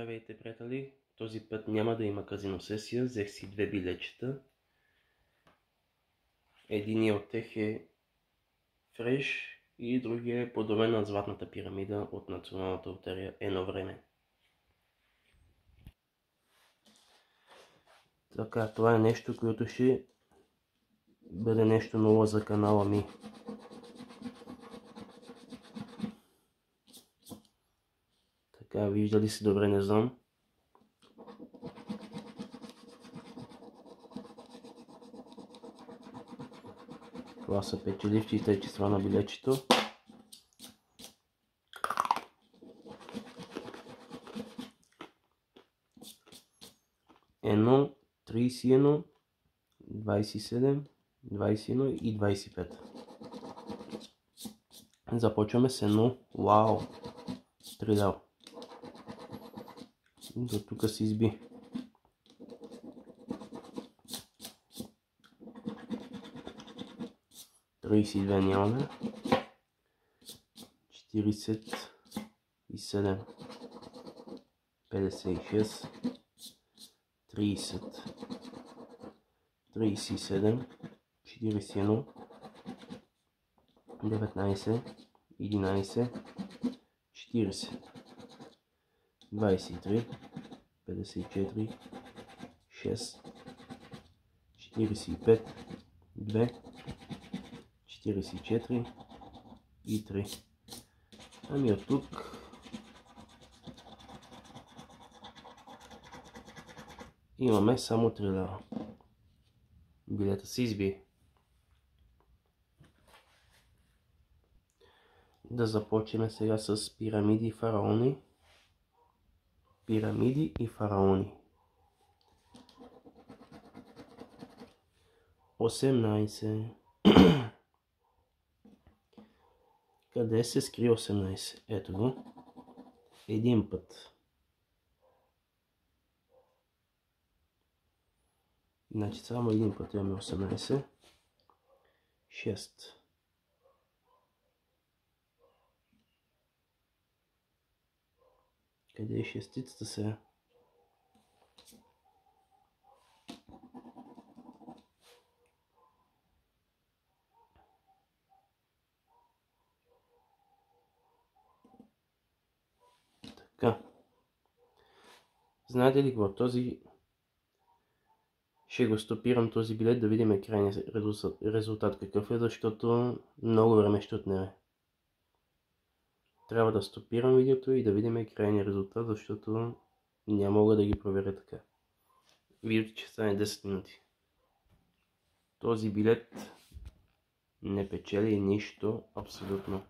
Здравейте, приятели! Този път няма да има казино сесия, взех си две билечета. Единият от тях е фреш и другия е подобен на Златната пирамида от Националната лотария едно време. Така, това е нещо, което ще бъде нещо ново за канала ми. Така, виждали си добре, не знам. Това са печелившите числа на билечето. Едно, 31, 27, 21 и 25. Започваме с едно. Вау! 3 лева. До тук се изби. Тридесет и две нямаме. 47, 56, 30, 37, 41, 19, 11, 40, 23, 54, 6, 45, 2, 44 и 3. Ами от тук имаме само 3 лева. Билета се изби. Да започнем сега с пирамиди и фараони. Пирамиди и фараони. 18. Къде се скри 18? Ето го. Един път. Значи само един път имаме 18. 6. Къде е шестицата сега? Така. Знаете ли какво? Този ще го стопирам този билет да видим крайния резултат какъв е, защото много време ще отнеме. Трябва да стопирам видеото и да видим крайния резултат, защото няма мога да ги проверя така. Видеото ще стане 10 минути. Този билет не печели нищо абсолютно.